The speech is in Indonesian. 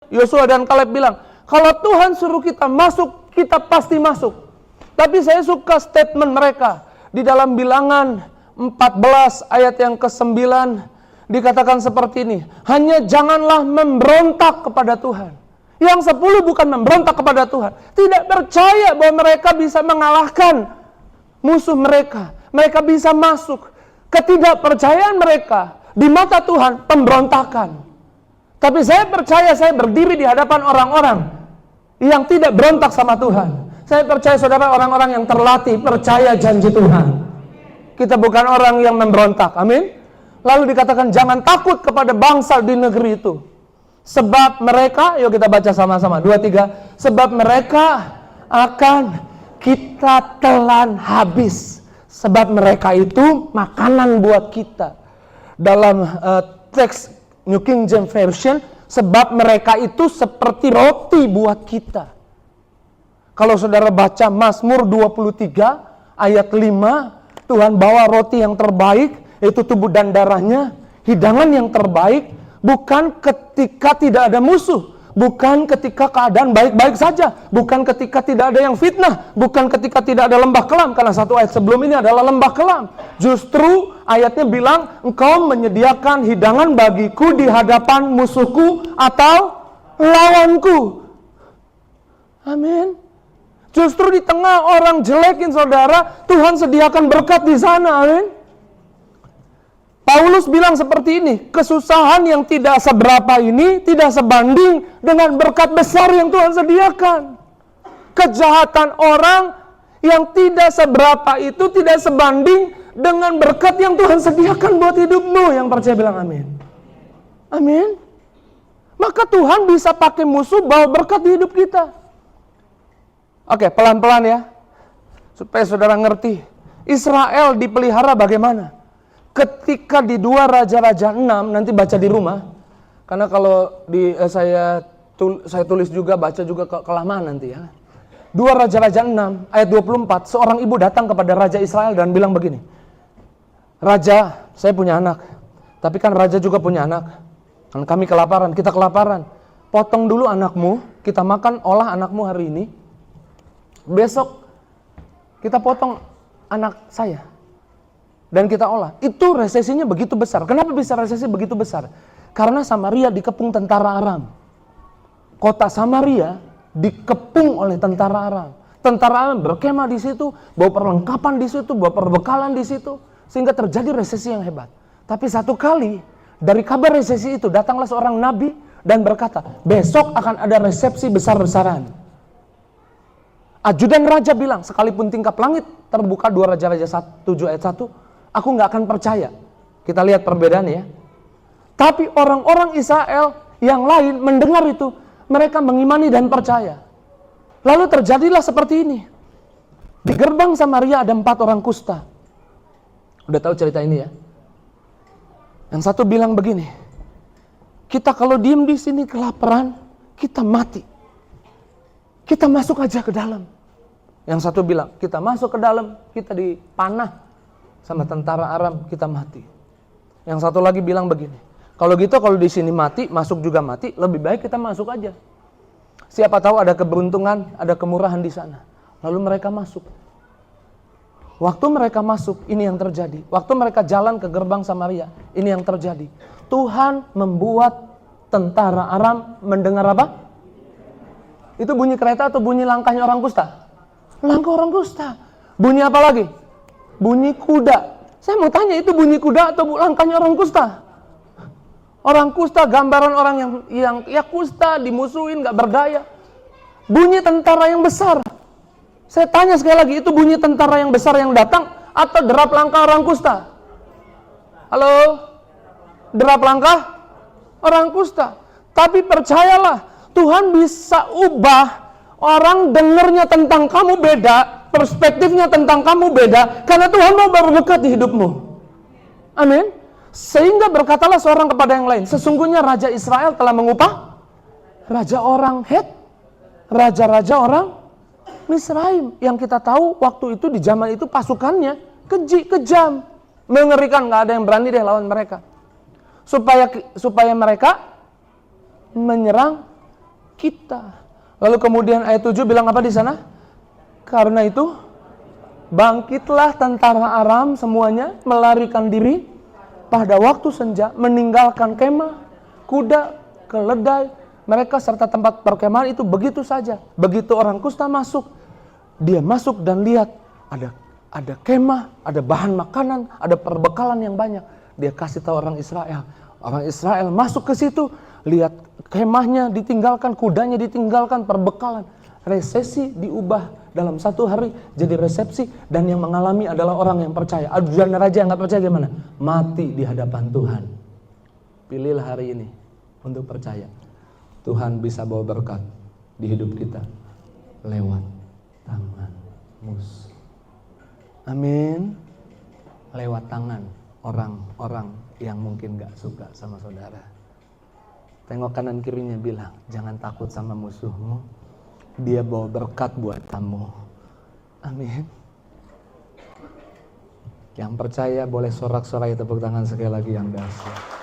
Yosua dan Kaleb bilang, kalau Tuhan suruh kita masuk, kita pasti masuk. Tapi saya suka statement mereka. Di dalam Bilangan 14 ayat yang ke-9 dikatakan seperti ini. Hanya janganlah memberontak kepada Tuhan. Yang 10 bukan memberontak kepada Tuhan. Tidak percaya bahwa mereka bisa mengalahkan musuh mereka. Mereka bisa masuk. Ketidakpercayaan mereka di mata Tuhan pemberontakan. Tapi saya percaya saya berdiri di hadapan orang-orang yang tidak berontak sama Tuhan. Saya percaya saudara orang-orang yang terlatih percaya janji Tuhan. Kita bukan orang yang memberontak. Amin. Lalu dikatakan jangan takut kepada bangsa di negeri itu. Sebab mereka, yuk kita baca sama-sama. 2, 3. Sebab mereka akan kita telan habis. Sebab mereka itu makanan buat kita. Dalam teks New King James Version, sebab mereka itu seperti roti buat kita. Kalau saudara baca Mazmur 23 ayat 5, Tuhan bawa roti yang terbaik, yaitu tubuh dan darahnya, hidangan yang terbaik, bukan ketika tidak ada musuh, bukan ketika keadaan baik-baik saja, bukan ketika tidak ada yang fitnah, bukan ketika tidak ada lembah kelam, karena satu ayat sebelum ini adalah lembah kelam. Justru ayatnya bilang, engkau menyediakan hidangan bagiku di hadapan musuhku atau lawanku. Amin. Justru di tengah orang jelekin saudara, Tuhan sediakan berkat di sana. Amin. Paulus bilang seperti ini, kesusahan yang tidak seberapa ini tidak sebanding dengan berkat besar yang Tuhan sediakan. Kejahatan orang yang tidak seberapa itu tidak sebanding dengan berkat yang Tuhan sediakan buat hidupmu. Yang percaya bilang amin. Amin. Maka Tuhan bisa pakai musuh bawa berkat di hidup kita. Oke, pelan-pelan ya. Supaya saudara ngerti. Israel dipelihara bagaimana? Ketika di 2 Raja-Raja 6, nanti baca di rumah. Karena kalau saya tulis juga, baca juga kelamaan nanti ya. 2 Raja-Raja 6 ayat 24, seorang ibu datang kepada Raja Israel dan bilang begini. Raja, saya punya anak. Tapi kan Raja juga punya anak. Kan kami kelaparan, kita kelaparan. Potong dulu anakmu, kita makan, olah anakmu hari ini. Besok kita potong anak saya. Dan kita olah. Itu resesinya begitu besar. Kenapa bisa resesi begitu besar? Karena Samaria dikepung tentara Aram. Kota Samaria dikepung oleh tentara Aram. Tentara Aram berkemah di situ, bawa perlengkapan di situ, bawa perbekalan di situ, sehingga terjadi resesi yang hebat. Tapi satu kali dari kabar resesi itu datanglah seorang nabi dan berkata, besok akan ada resepsi besar-besaran. Ajudan raja bilang, sekalipun tingkap langit terbuka, 2 Raja-Raja 7 ayat 1, aku nggak akan percaya. Kita lihat perbedaannya ya. Tapi orang-orang Israel yang lain mendengar itu, mereka mengimani dan percaya. Lalu terjadilah seperti ini. Di gerbang Samaria ada 4 orang kusta. Udah tahu cerita ini ya? Yang satu bilang begini, kita kalau diem di sini kelaparan, kita mati. Kita masuk aja ke dalam. Yang satu bilang, kita masuk ke dalam, kita dipanah sama tentara Aram, kita mati. Yang satu lagi bilang begini, kalau gitu kalau di sini mati, masuk juga mati, lebih baik kita masuk aja. Siapa tahu ada keberuntungan, ada kemurahan di sana. Lalu mereka masuk. Waktu mereka masuk, ini yang terjadi. Waktu mereka jalan ke gerbang Samaria, ini yang terjadi. Tuhan membuat tentara Aram mendengar apa? Itu bunyi kereta atau bunyi langkahnya orang kusta? Langkah orang kusta. Bunyi apa lagi? Bunyi kuda. Saya mau tanya, itu bunyi kuda atau langkahnya orang kusta? Orang kusta, gambaran orang yang ya kusta, dimusuhin, gak berdaya. Bunyi tentara yang besar. Saya tanya sekali lagi, itu bunyi tentara yang besar yang datang atau derap langkah orang kusta? Halo? Derap langkah orang kusta. Tapi percayalah, Tuhan bisa ubah orang dengernya tentang kamu beda, perspektifnya tentang kamu beda, karena Tuhan mau berdekat di hidupmu. Amin. Sehingga berkatalah seorang kepada yang lain, sesungguhnya Raja Israel telah mengupah raja orang Het, raja-raja orang Misraim. Yang kita tahu waktu itu di zaman itu pasukannya keji, kejam, mengerikan, gak ada yang berani deh lawan mereka. Supaya mereka menyerang kita. Lalu kemudian ayat 7 bilang apa di sana? Karena itu bangkitlah tentara Aram semuanya, melarikan diri pada waktu senja, meninggalkan kemah, kuda, keledai mereka serta tempat perkemahan itu begitu saja. Begitu orang Kusta masuk, dia masuk dan lihat ada kemah, ada bahan makanan, ada perbekalan yang banyak. Dia kasih tahu orang Israel. Orang Israel masuk ke situ, lihat kemahnya ditinggalkan, kudanya ditinggalkan, perbekalan. Resesi diubah dalam 1 hari jadi resepsi, dan yang mengalami adalah orang yang percaya. Dan raja yang nggak percaya gimana? Mati di hadapan Tuhan. Pilihlah hari ini untuk percaya. Tuhan bisa bawa berkat di hidup kita lewat tangan musuh. Amin. Lewat tangan orang-orang yang mungkin gak suka sama saudara. Tengok kanan kirinya, bilang, jangan takut sama musuhmu. Dia bawa berkat buat kamu. Amin. Yang percaya boleh sorak-sorai tepuk tangan sekali lagi yang dahsyat.